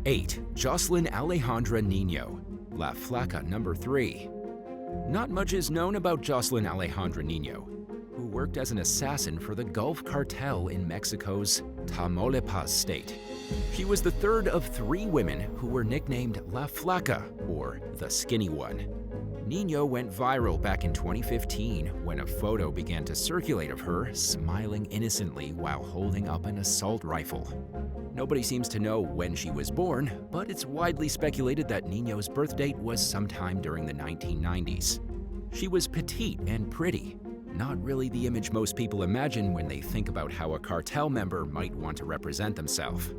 8. Joselyn Alejandra Nino, La Flaca number 3. Not much is known about Joselyn Alejandra Nino, who worked as an assassin for the Gulf Cartel in Mexico's Tamaulipas state. She was the third of 3 women who were nicknamed La Flaca, or the Skinny One. Nino went viral back in 2015 when a photo began to circulate of her smiling innocently while holding up an assault rifle. Nobody seems to know when she was born, but it's widely speculated that Nino's birth date was sometime during the 1990s. She was petite and pretty, not really the image most people imagine when they think about how a cartel member might want to represent themselves.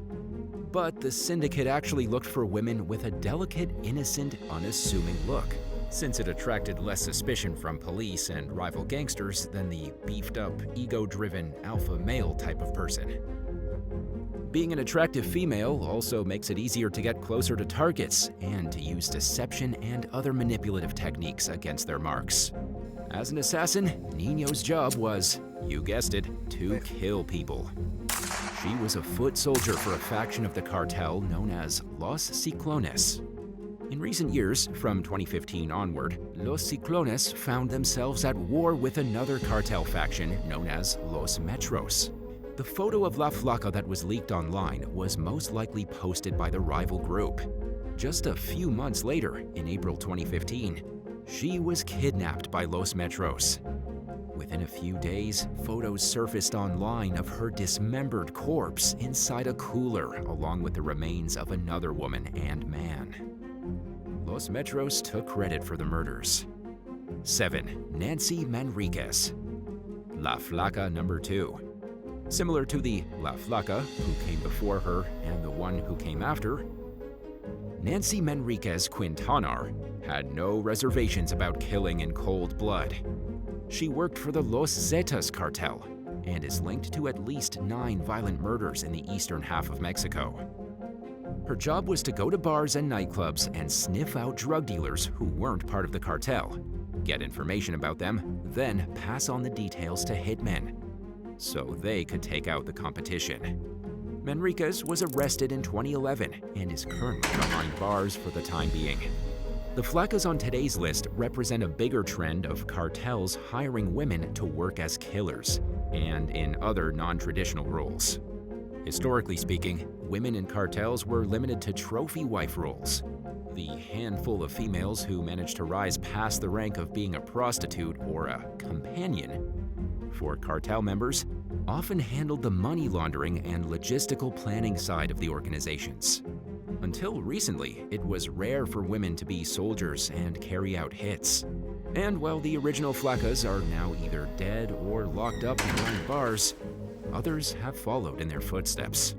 But the syndicate actually looked for women with a delicate, innocent, unassuming look, since it attracted less suspicion from police and rival gangsters than the beefed-up, ego-driven, alpha male type of person. Being an attractive female also makes it easier to get closer to targets and to use deception and other manipulative techniques against their marks. As an assassin, Nino's job was, you guessed it, to kill people. She was a foot soldier for a faction of the cartel known as Los Ciclones. In recent years, from 2015 onward, Los Ciclones found themselves at war with another cartel faction known as Los Metros. The photo of La Flaca that was leaked online was most likely posted by the rival group. Just a few months later, in April 2015, she was kidnapped by Los Metros. Within a few days, photos surfaced online of her dismembered corpse inside a cooler along with the remains of another woman and man. Los Metros took credit for the murders. 7. Nancy Manriquez, La Flaca number 2. Similar to the La Flaca who came before her and the one who came after, Nancy Manriquez Quintanar had no reservations about killing in cold blood. She worked for the Los Zetas cartel and is linked to at least 9 violent murders in the eastern half of Mexico. Her job was to go to bars and nightclubs and sniff out drug dealers who weren't part of the cartel, get information about them, then pass on the details to hitmen, so they could take out the competition. Manriquez was arrested in 2011 and is currently behind bars for the time being. The Flacas on today's list represent a bigger trend of cartels hiring women to work as killers and in other non-traditional roles. Historically speaking, women in cartels were limited to trophy wife roles. The handful of females who managed to rise past the rank of being a prostitute or a companion for cartel members often handled the money laundering and logistical planning side of the organizations. Until recently, it was rare for women to be soldiers and carry out hits. And while the original Flacas are now either dead or locked up behind bars, others have followed in their footsteps.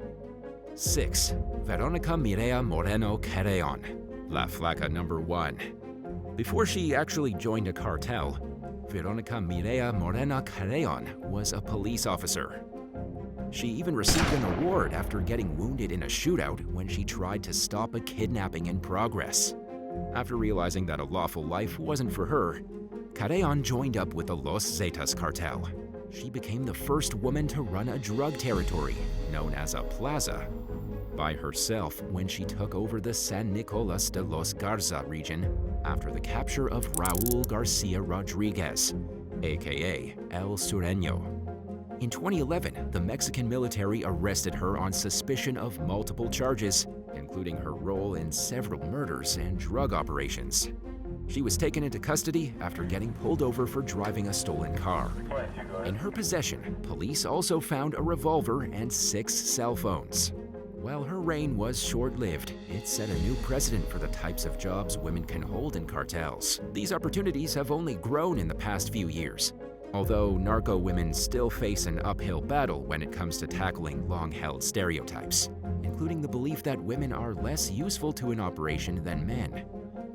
6. Veronica Mireya Moreno Calderon, La Flaca number 1. Before she actually joined a cartel, Veronica Mireya Moreno Calderon was a police officer. She even received an award after getting wounded in a shootout when she tried to stop a kidnapping in progress. After realizing that a lawful life wasn't for her, Calderon joined up with the Los Zetas cartel. She became the first woman to run a drug territory, known as a plaza, by herself when she took over the San Nicolas de los Garza region after the capture of Raul Garcia Rodriguez, aka El Sureño. In 2011, the Mexican military arrested her on suspicion of multiple charges, including her role in several murders and drug operations. She was taken into custody after getting pulled over for driving a stolen car. In her possession, police also found a revolver and 6 cell phones. While her reign was short-lived, it set a new precedent for the types of jobs women can hold in cartels. These opportunities have only grown in the past few years, although narco women still face an uphill battle when it comes to tackling long-held stereotypes, including the belief that women are less useful to an operation than men,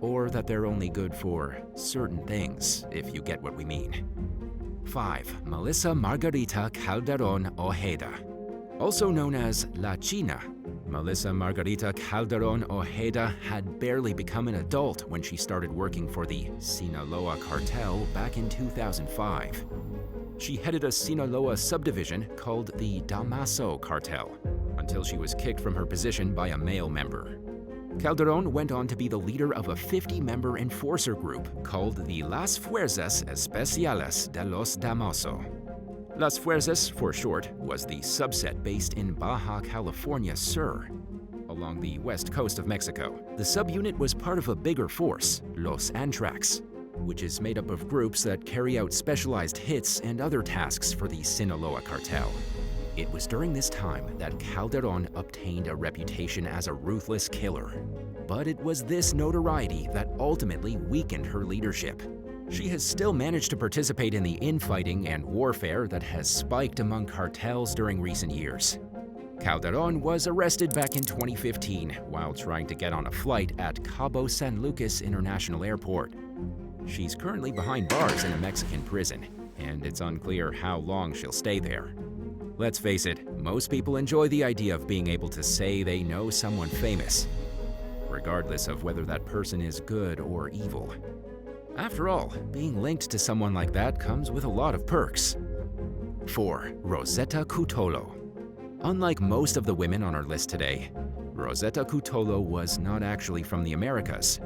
or that they're only good for certain things, if you get what we mean. 5. Melissa Margarita Calderon Ojeda, also known as La China. Melissa Margarita Calderon Ojeda had barely become an adult when she started working for the Sinaloa cartel back in 2005. She headed a Sinaloa subdivision called the Damaso cartel until she was kicked from her position by a male member. Calderon went on to be the leader of a 50-member enforcer group called the Las Fuerzas Especiales de los Damaso. Las Fuerzas, for short, was the subset based in Baja California Sur, along the west coast of Mexico. The subunit was part of a bigger force, Los Antrax, which is made up of groups that carry out specialized hits and other tasks for the Sinaloa cartel. It was during this time that Calderon obtained a reputation as a ruthless killer. But it was this notoriety that ultimately weakened her leadership. She has still managed to participate in the infighting and warfare that has spiked among cartels during recent years. Calderon was arrested back in 2015 while trying to get on a flight at Cabo San Lucas International Airport. She's currently behind bars in a Mexican prison, and it's unclear how long she'll stay there. Let's face it, most people enjoy the idea of being able to say they know someone famous, regardless of whether that person is good or evil. After all, being linked to someone like that comes with a lot of perks. 4. Rosetta Kuto. Unlike most of the women on our list today, Rosetta Kuto was not actually from the Americas.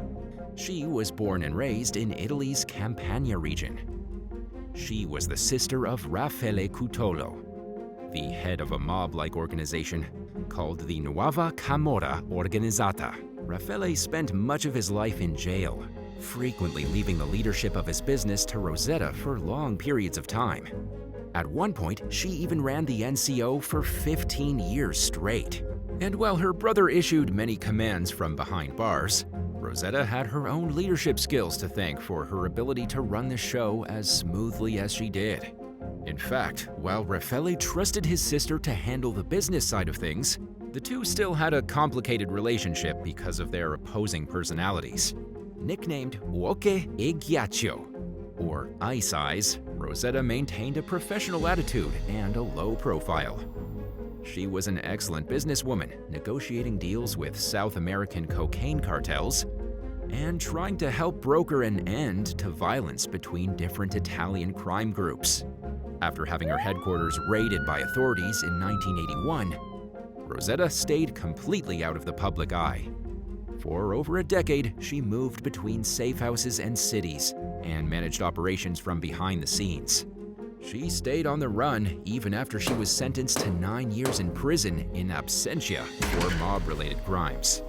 She was born and raised in Italy's Campania region. She was the sister of Raffaele Kuto, the head of a mob-like organization called the Nuova Camorra Organizzata. Raffaele spent much of his life in jail, frequently leaving the leadership of his business to Rosetta for long periods of time. At one point, she even ran the NCO for 15 years straight. And while her brother issued many commands from behind bars, Rosetta had her own leadership skills to thank for her ability to run the show as smoothly as she did. In fact, while Raffaele trusted his sister to handle the business side of things, the two still had a complicated relationship because of their opposing personalities. Nicknamed Uoke e Ghiaccio, or Ice Eyes, Rosetta maintained a professional attitude and a low profile. She was an excellent businesswoman, negotiating deals with South American cocaine cartels and trying to help broker an end to violence between different Italian crime groups. After having her headquarters raided by authorities in 1981, Rosetta stayed completely out of the public eye. For over a decade, she moved between safe houses and cities and managed operations from behind the scenes. She stayed on the run even after she was sentenced to 9 years in prison in absentia for mob-related crimes.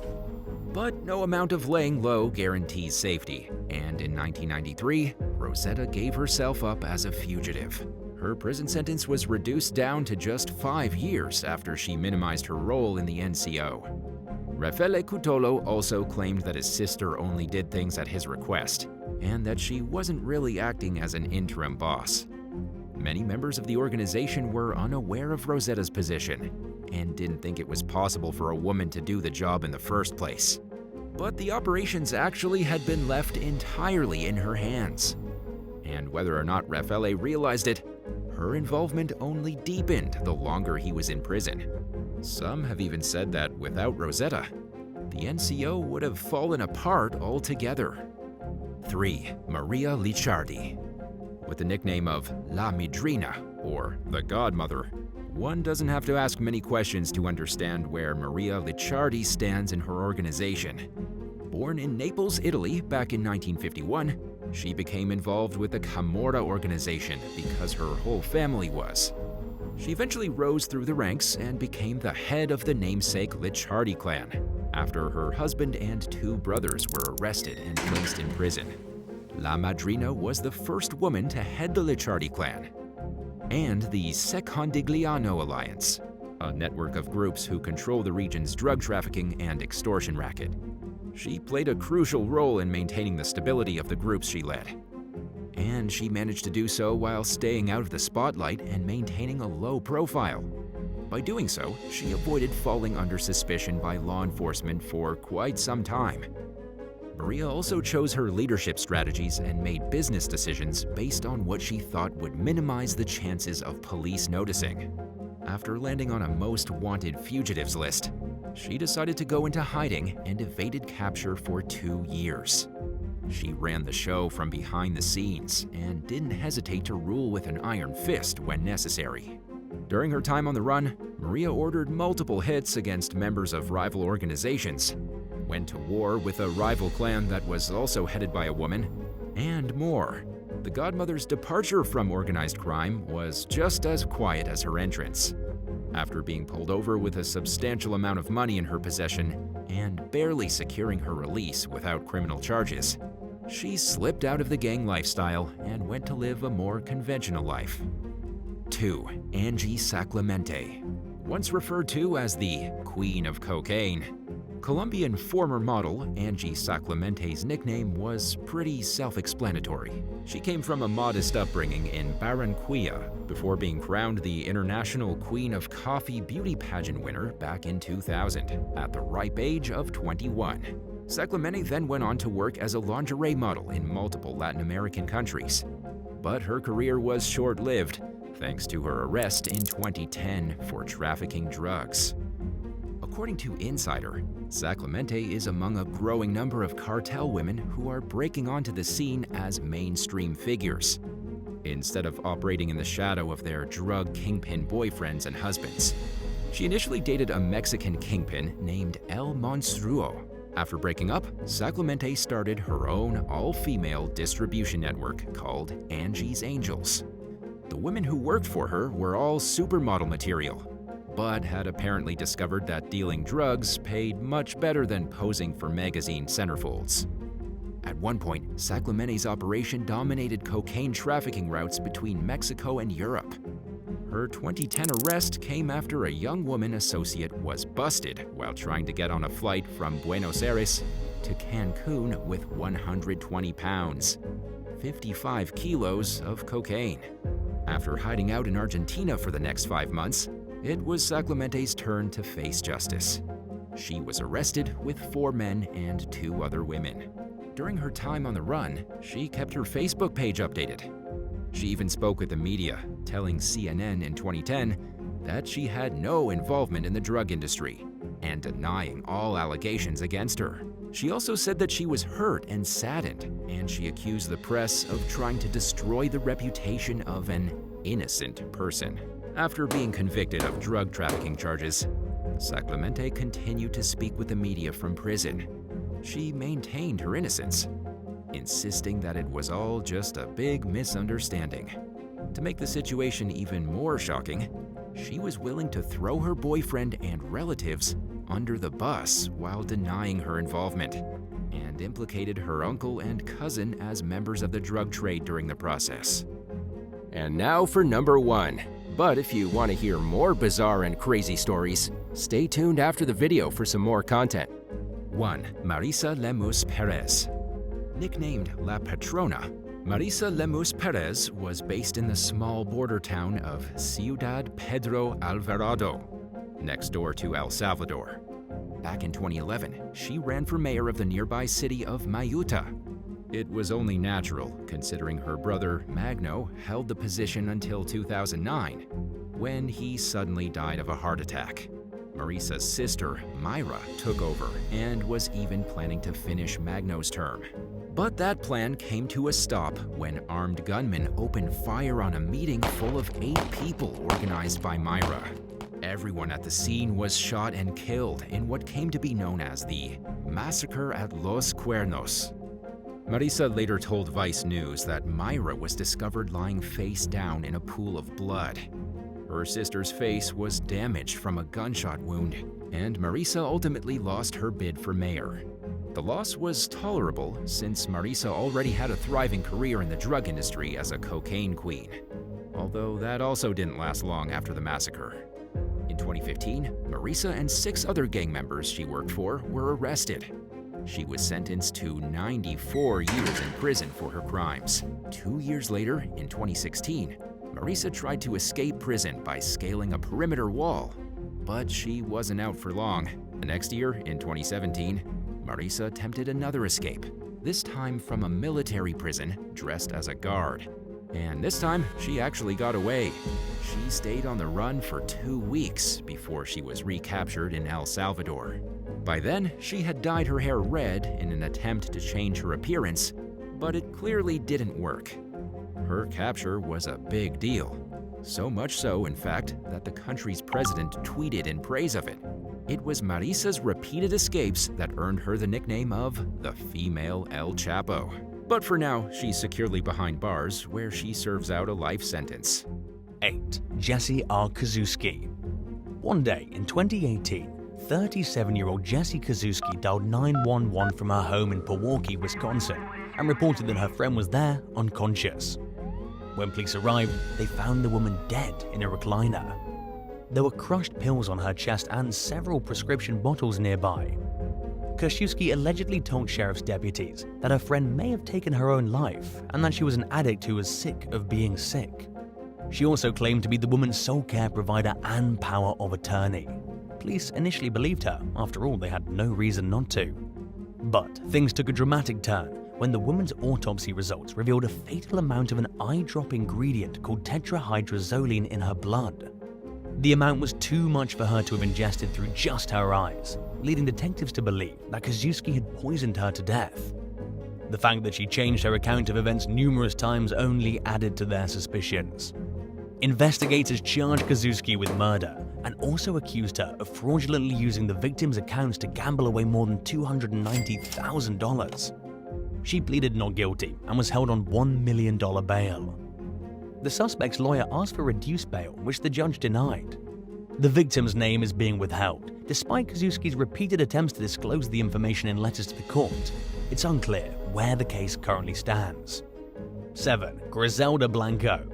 But no amount of laying low guarantees safety, and in 1993, Rosetta gave herself up as a fugitive. Her prison sentence was reduced down to just 5 years after she minimized her role in the NCO. Raffaele Kuto also claimed that his sister only did things at his request, and that she wasn't really acting as an interim boss. Many members of the organization were unaware of Rosetta's position and didn't think it was possible for a woman to do the job in the first place. But the operations actually had been left entirely in her hands. And whether or not Raffaele realized it, her involvement only deepened the longer he was in prison. Some have even said that without Rosetta, the NCO would have fallen apart altogether. 3. Maria Licciardi. With the nickname of La Madrina, or the Godmother, one doesn't have to ask many questions to understand where Maria Licciardi stands in her organization. Born in Naples, Italy, back in 1951, she became involved with the Camorra organization because her whole family was. She eventually rose through the ranks and became the head of the namesake Licciardi clan, after her husband and 2 brothers were arrested and placed in prison. La Madrina was the first woman to head the Licciardi clan, and the Secondigliano Alliance, a network of groups who control the region's drug trafficking and extortion racket. She played a crucial role in maintaining the stability of the groups she led. And she managed to do so while staying out of the spotlight and maintaining a low profile. By doing so, she avoided falling under suspicion by law enforcement for quite some time. Maria also chose her leadership strategies and made business decisions based on what she thought would minimize the chances of police noticing. After landing on a most wanted fugitives list, she decided to go into hiding and evaded capture for 2 years. She ran the show from behind the scenes and didn't hesitate to rule with an iron fist when necessary. During her time on the run, Maria ordered multiple hits against members of rival organizations, went to war with a rival clan that was also headed by a woman, and more. The godmother's departure from organized crime was just as quiet as her entrance. After being pulled over with a substantial amount of money in her possession and barely securing her release without criminal charges, she slipped out of the gang lifestyle and went to live a more conventional life. 2. Angie Sac, once referred to as the Queen of Cocaine. Colombian former model Angie Saclemente's nickname was pretty self-explanatory. She came from a modest upbringing in Barranquilla before being crowned the International Queen of Coffee beauty pageant winner back in 2000 at the ripe age of 21. Saclemente then went on to work as a lingerie model in multiple Latin American countries. But her career was short-lived, thanks to her arrest in 2010 for trafficking drugs. According to Insider, Saclemente is among a growing number of cartel women who are breaking onto the scene as mainstream figures, instead of operating in the shadow of their drug kingpin boyfriends and husbands. She initially dated a Mexican kingpin named El Monstruo. After breaking up, Saclemente started her own all-female distribution network called Angie's Angels. The women who worked for her were all supermodel material, but had apparently discovered that dealing drugs paid much better than posing for magazine centerfolds. At one point, Saclemente's operation dominated cocaine trafficking routes between Mexico and Europe. Her 2010 arrest came after a young woman associate was busted while trying to get on a flight from Buenos Aires to Cancun with 120 pounds, 55 kilos of cocaine. After hiding out in Argentina for the next 5 months, it was Saclemente's turn to face justice. She was arrested with 4 men and 2 other women. During her time on the run, she kept her Facebook page updated. She even spoke with the media, telling CNN in 2010 that she had no involvement in the drug industry and denying all allegations against her. She also said that she was hurt and saddened, and she accused the press of trying to destroy the reputation of an innocent person. After being convicted of drug trafficking charges, Saclemente continued to speak with the media from prison. She maintained her innocence, insisting that it was all just a big misunderstanding. To make the situation even more shocking, she was willing to throw her boyfriend and relatives under the bus while denying her involvement, and implicated her uncle and cousin as members of the drug trade during the process. And now for number 1. But if you want to hear more bizarre and crazy stories, stay tuned after the video for some more content. 1. Marissa Lemus Perez. Nicknamed La Patrona, Marissa Lemus Perez was based in the small border town of Ciudad Pedro Alvarado, next door to El Salvador. Back in 2011, she ran for mayor of the nearby city of Mayuta. It was only natural, considering her brother, Magno, held the position until 2009, when he suddenly died of a heart attack. Marissa's sister, Mira, took over and was even planning to finish Magno's term. But that plan came to a stop when armed gunmen opened fire on a meeting full of 8 people organized by Mira. Everyone at the scene was shot and killed in what came to be known as the Massacre at Los Cuernos. Marissa later told Vice News that Mira was discovered lying face down in a pool of blood. Her sister's face was damaged from a gunshot wound, and Marissa ultimately lost her bid for mayor. The loss was tolerable since Marissa already had a thriving career in the drug industry as a cocaine queen, although that also didn't last long after the massacre. In 2015, Marissa and 6 other gang members she worked for were arrested. She was sentenced to 94 years in prison for her crimes. 2 years later, in 2016, Marissa tried to escape prison by scaling a perimeter wall, but she wasn't out for long. The next year, in 2017, Marissa attempted another escape, this time from a military prison dressed as a guard. And this time, she actually got away. She stayed on the run for 2 weeks before she was recaptured in El Salvador. By then, she had dyed her hair red in an attempt to change her appearance, but it clearly didn't work. Her capture was a big deal. So much so, in fact, that the country's president tweeted in praise of it. It was Marissa's repeated escapes that earned her the nickname of the female El Chapo. But for now, she's securely behind bars, where she serves out a life sentence. 8. Jessie R Kazooki. One day in 2018, 37-year-old Jessie Kazooki dialed 911 from her home in Milwaukee, Wisconsin, and reported that her friend was there unconscious. When police arrived, they found the woman dead in a recliner. There were crushed pills on her chest and several prescription bottles nearby. Kazooki allegedly told sheriff's deputies that her friend may have taken her own life and that she was an addict who was sick of being sick. She also claimed to be the woman's sole care provider and power of attorney. Police initially believed her, after all they had no reason not to. But things took a dramatic turn when the woman's autopsy results revealed a fatal amount of an eye-drop ingredient called tetrahydrozoline in her blood. The amount was too much for her to have ingested through just her eyes, leading detectives to believe that Kazooki had poisoned her to death. The fact that she changed her account of events numerous times only added to their suspicions. Investigators charged Kazooki with murder and also accused her of fraudulently using the victim's accounts to gamble away more than $290,000. She pleaded not guilty and was held on $1 million bail. The suspect's lawyer asked for reduced bail, which the judge denied. The victim's name is being withheld, despite Kazooki's repeated attempts to disclose the information in letters to the court. It's unclear where the case currently stands. 7. Grisela Blanco.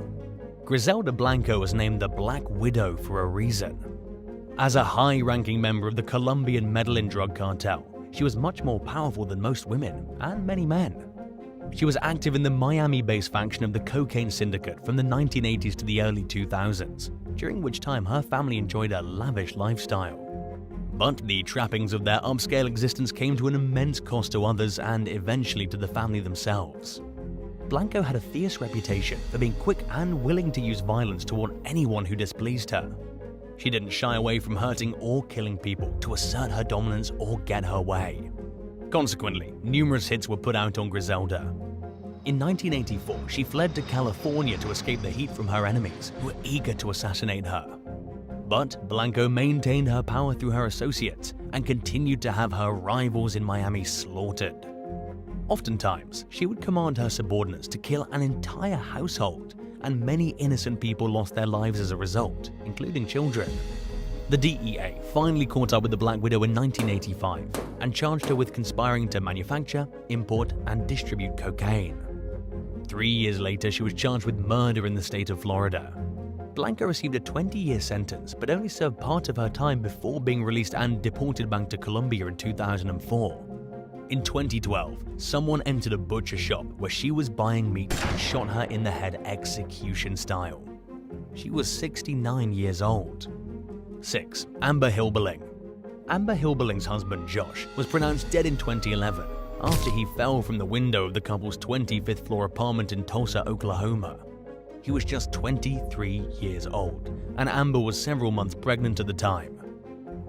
Grisela Blanco was named the Black Widow for a reason. As a high-ranking member of the Colombian Medellin drug cartel, she was much more powerful than most women and many men. She was active in the Miami-based faction of the cocaine syndicate from the 1980s to the early 2000s, during which time her family enjoyed a lavish lifestyle. But the trappings of their upscale existence came to an immense cost to others and eventually to the family themselves. Blanco had a fierce reputation for being quick and willing to use violence toward anyone who displeased her. She didn't shy away from hurting or killing people to assert her dominance or get her way. Consequently, numerous hits were put out on Grisela. In 1984, she fled to California to escape the heat from her enemies, who were eager to assassinate her. But Blanco maintained her power through her associates and continued to have her rivals in Miami slaughtered. Oftentimes, she would command her subordinates to kill an entire household, and many innocent people lost their lives as a result, including children. The DEA finally caught up with the Black Widow in 1985 and charged her with conspiring to manufacture, import, and distribute cocaine. 3 years later, she was charged with murder in the state of Florida. Blanco received a 20-year sentence, but only served part of her time before being released and deported back to Colombia in 2004. In 2012, someone entered a butcher shop where she was buying meat and shot her in the head execution style. She was 69 years old. 6. Amber Hilberling. Amber Hilberling's husband Josh was pronounced dead in 2011 after he fell from the window of the couple's 25th floor apartment in Tulsa, Oklahoma. He was just 23 years old, and Amber was several months pregnant at the time.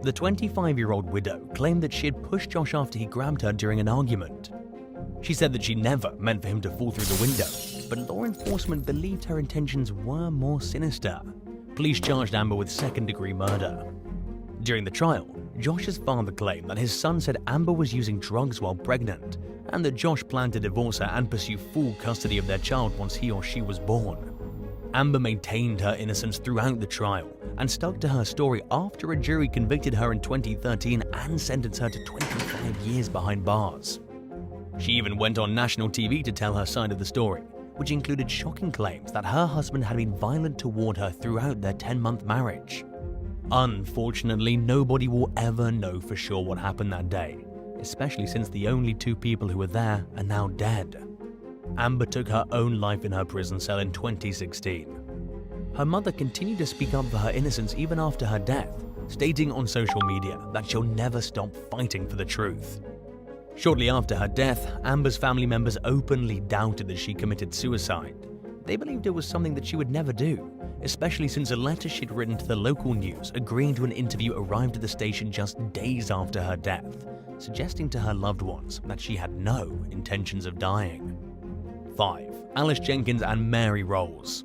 The 25-year-old widow claimed that she had pushed Josh after he grabbed her during an argument. She said that she never meant for him to fall through the window, but law enforcement believed her intentions were more sinister. Police charged Amber with second-degree murder. During the trial, Josh's father claimed that his son said Amber was using drugs while pregnant, and that Josh planned to divorce her and pursue full custody of their child once he or she was born. Amber maintained her innocence throughout the trial and stuck to her story after a jury convicted her in 2013 and sentenced her to 25 years behind bars. She even went on national TV to tell her side of the story, which included shocking claims that her husband had been violent toward her throughout their 10-month marriage. Unfortunately, nobody will ever know for sure what happened that day, especially since the only two people who were there are now dead. Amber took her own life in her prison cell in 2016. Her mother continued to speak up for her innocence even after her death, stating on social media that she'll never stop fighting for the truth. Shortly after her death, Amber's family members openly doubted that she committed suicide. They believed it was something that she would never do, especially since a letter she'd written to the local news agreeing to an interview arrived at the station just days after her death, suggesting to her loved ones that she had no intentions of dying. 5. Alice Jenkins and Mary Rolls.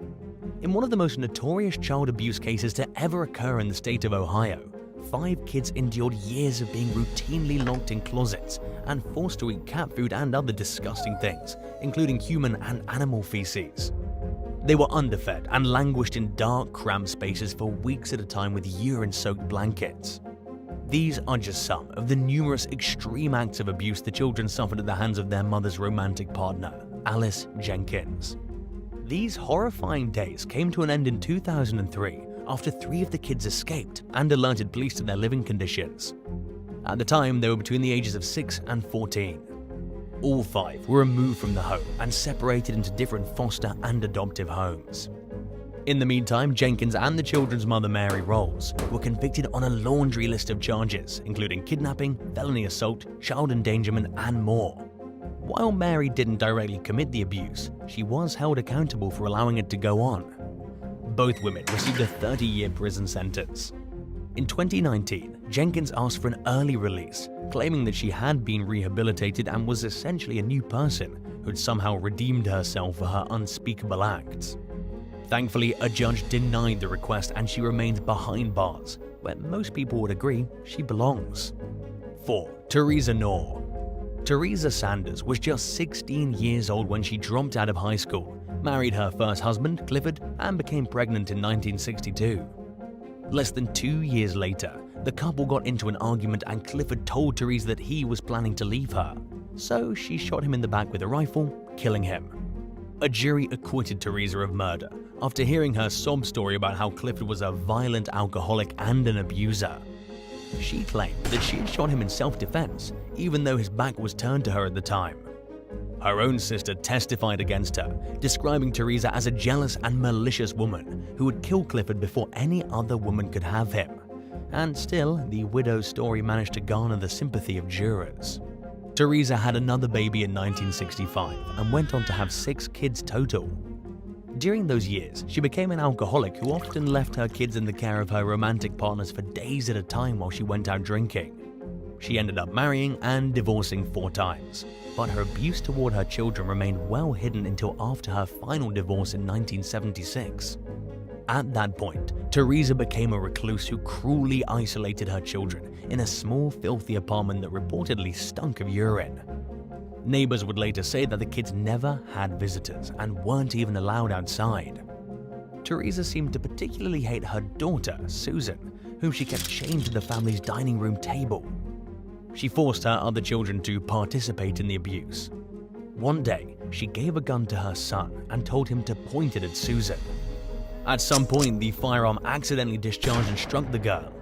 In one of the most notorious child abuse cases to ever occur in the state of Ohio, 5 kids endured years of being routinely locked in closets and forced to eat cat food and other disgusting things, including human and animal feces. They were underfed and languished in dark, cramped spaces for weeks at a time with urine-soaked blankets. These are just some of the numerous extreme acts of abuse the children suffered at the hands of their mother's romantic partner, Alice Jenkins. These horrifying days came to an end in 2003 after 3 of the kids escaped and alerted police to their living conditions. At the time, they were between the ages of 6 and 14. All 5 were removed from the home and separated into different foster and adoptive homes. In the meantime, Jenkins and the children's mother, Mary Rolls, were convicted on a laundry list of charges, including kidnapping, felony assault, child endangerment, and more. While Mary didn't directly commit the abuse, she was held accountable for allowing it to go on. Both women received a 30-year prison sentence. In 2019, Jenkins asked for an early release, claiming that she had been rehabilitated and was essentially a new person who had somehow redeemed herself for her unspeakable acts. Thankfully, a judge denied the request and she remains behind bars, where most people would agree she belongs. 4. Theresa Knorr. Theresa Sanders was just 16 years old when she dropped out of high school, married her first husband, Clifford, and became pregnant in 1962. Less than 2 years later, the couple got into an argument and Clifford told Theresa that he was planning to leave her. So she shot him in the back with a rifle, killing him. A jury acquitted Theresa of murder after hearing her sob story about how Clifford was a violent alcoholic and an abuser. She claimed that she had shot him in self-defense, even though his back was turned to her at the time. Her own sister testified against her, describing Theresa as a jealous and malicious woman who would kill Clifford before any other woman could have him. And still, the widow's story managed to garner the sympathy of jurors. Theresa had another baby in 1965 and went on to have 6 kids total. During those years, she became an alcoholic who often left her kids in the care of her romantic partners for days at a time while she went out drinking. She ended up marrying and divorcing 4 times, but her abuse toward her children remained well hidden until after her final divorce in 1976. At that point, Theresa became a recluse who cruelly isolated her children in a small, filthy apartment that reportedly stunk of urine. Neighbors would later say that the kids never had visitors and weren't even allowed outside. Theresa seemed to particularly hate her daughter, Susan, whom she kept chained to the family's dining room table. She forced her other children to participate in the abuse. One day, she gave a gun to her son and told him to point it at Susan. At some point, the firearm accidentally discharged and struck the girl.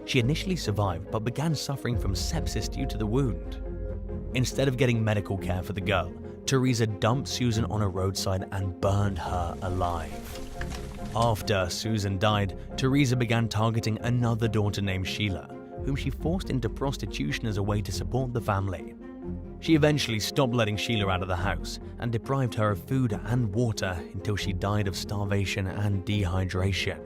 She initially survived but began suffering from sepsis due to the wound. Instead of getting medical care for the girl, Theresa dumped Susan on a roadside and burned her alive. After Susan died, Theresa began targeting another daughter named Sheila, whom she forced into prostitution as a way to support the family. She eventually stopped letting Sheila out of the house and deprived her of food and water until she died of starvation and dehydration.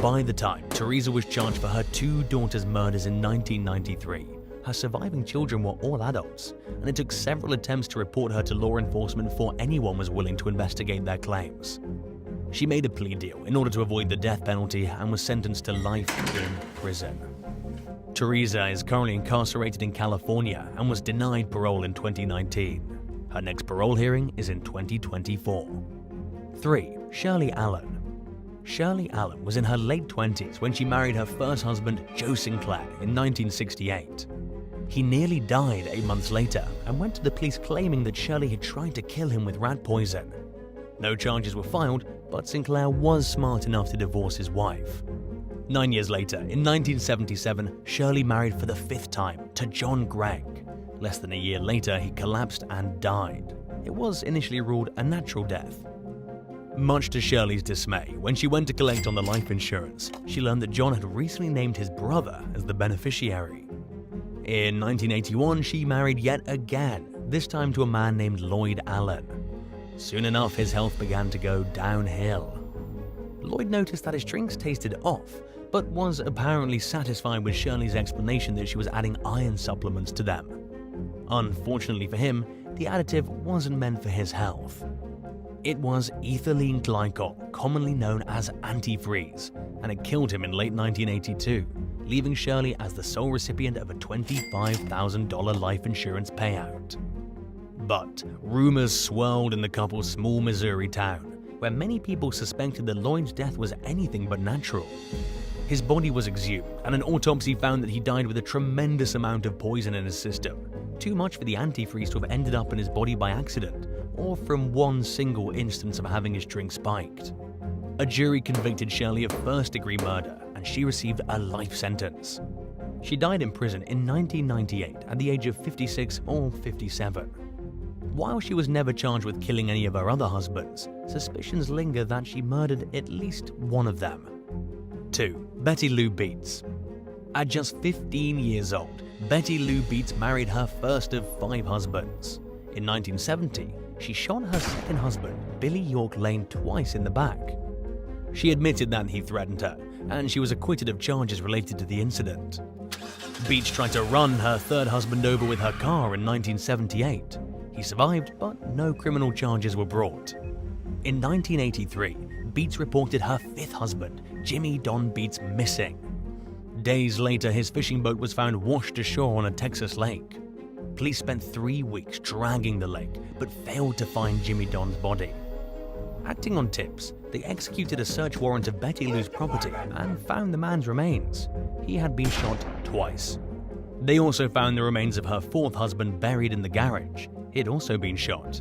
By the time Theresa was charged for her 2 daughters' murders in 1993, her surviving children were all adults, and it took several attempts to report her to law enforcement before anyone was willing to investigate their claims. She made a plea deal in order to avoid the death penalty and was sentenced to life in prison. Theresa is currently incarcerated in California and was denied parole in 2019. Her next parole hearing is in 2024. 3. Shirley Allen. Shirley Allen was in her late 20s when she married her first husband, Joe Sinclair, in 1968. He nearly died 8 months later and went to the police claiming that Shirley had tried to kill him with rat poison. No charges were filed, but Sinclair was smart enough to divorce his wife. 9 years later, in 1977, Shirley married for the 5th time to John Gregg. Less than a year later, he collapsed and died. It was initially ruled a natural death. Much to Shirley's dismay, when she went to collect on the life insurance, she learned that John had recently named his brother as the beneficiary. In 1981, she married yet again, this time to a man named Lloyd Allen. Soon enough, his health began to go downhill. Lloyd noticed that his drinks tasted off, but was apparently satisfied with Shirley's explanation that she was adding iron supplements to them. Unfortunately for him, the additive wasn't meant for his health. It was ethylene glycol, commonly known as antifreeze, and it killed him in late 1982, leaving Shirley as the sole recipient of a $25,000 life insurance payout. But rumors swirled in the couple's small Missouri town, where many people suspected that Lloyd's death was anything but natural. His body was exhumed, and an autopsy found that he died with a tremendous amount of poison in his system, too much for the antifreeze to have ended up in his body by accident, or from one single instance of having his drink spiked. A jury convicted Shirley of first-degree murder, and she received a life sentence. She died in prison in 1998 at the age of 56 or 57. While she was never charged with killing any of her other husbands, suspicions linger that she murdered at least one of them. 2. Betty Lou Beets. At just 15 years old, Betty Lou Beets married her first of 5 husbands. In 1970, she shot her second husband, Billy York Lane, twice in the back. She admitted that he threatened her, and she was acquitted of charges related to the incident. Beets tried to run her third husband over with her car in 1978. He survived, but no criminal charges were brought. In 1983, Beets reported her 5th husband, Jimmy Don Beets, missing. Days later, his fishing boat was found washed ashore on a Texas lake. Police spent 3 weeks dragging the lake, but failed to find Jimmy Don's body. Acting on tips, they executed a search warrant of Betty Lou's property and found the man's remains. He had been shot twice. They also found the remains of her 4th husband buried in the garage. He had also been shot.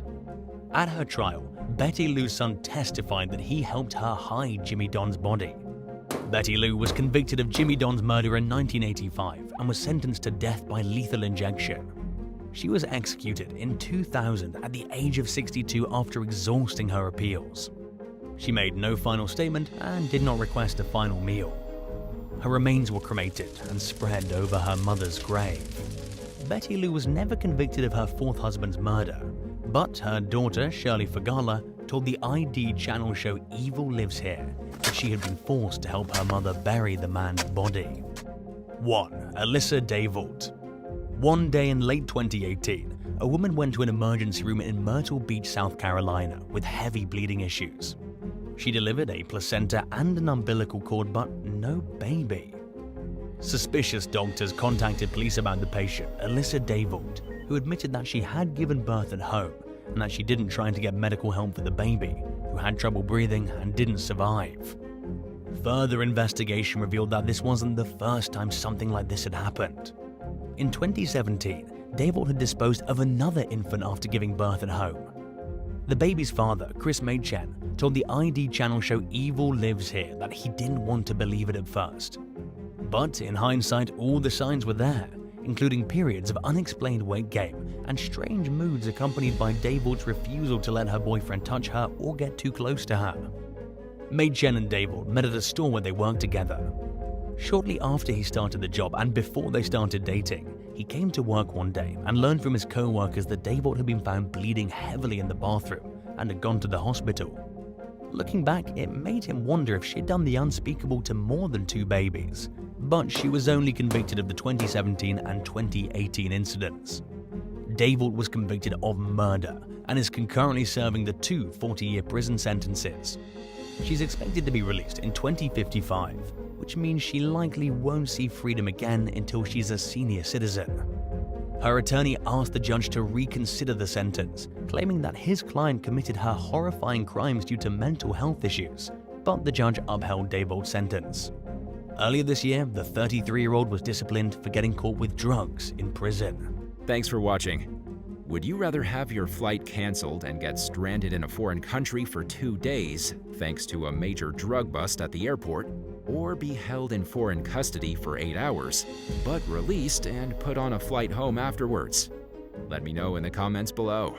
At her trial, Betty Lou's son testified that he helped her hide Jimmy Don's body. Betty Lou was convicted of Jimmy Don's murder in 1985 and was sentenced to death by lethal injection. She was executed in 2000 at the age of 62 after exhausting her appeals. She made no final statement and did not request a final meal. Her remains were cremated and spread over her mother's grave. Betty Lou was never convicted of her 4th husband's murder, but her daughter, Shirley Fagala, told the ID channel show Evil Lives Here that she had been forced to help her mother bury the man's body. 1. Alyssa Dilt. One day in late 2018, a woman went to an emergency room in Myrtle Beach, South Carolina, with heavy bleeding issues. She delivered a placenta and an umbilical cord, but no baby. Suspicious doctors contacted police about the patient, Alyssa Dilt, who admitted that she had given birth at home and that she didn't try to get medical help for the baby, who had trouble breathing and didn't survive. Further investigation revealed that this wasn't the first time something like this had happened. In 2017, Dilt had disposed of another infant after giving birth at home. The baby's father, Chris Machen, told the ID channel show Evil Lives Here that he didn't want to believe it at first. But in hindsight, all the signs were there, including periods of unexplained weight gain and strange moods accompanied by Dilt's refusal to let her boyfriend touch her or get too close to her. Machen and Dilt met at a store where they worked together. Shortly after he started the job and before they started dating, he came to work one day and learned from his co-workers that Dilt had been found bleeding heavily in the bathroom and had gone to the hospital. Looking back, it made him wonder if she'd done the unspeakable to more than 2 babies, but she was only convicted of the 2017 and 2018 incidents. Dilt was convicted of murder and is concurrently serving the 2 40-year prison sentences. She's expected to be released in 2055, which means she likely won't see freedom again until she's a senior citizen. Her attorney asked the judge to reconsider the sentence, claiming that his client committed her horrifying crimes due to mental health issues, but the judge upheld Dilt's sentence. Earlier this year, the 33-year-old was disciplined for getting caught with drugs in prison. Thanks for watching. Would you rather have your flight canceled and get stranded in a foreign country for 2 days thanks to a major drug bust at the airport, or be held in foreign custody for 8 hours, but released and put on a flight home afterwards? Let me know in the comments below.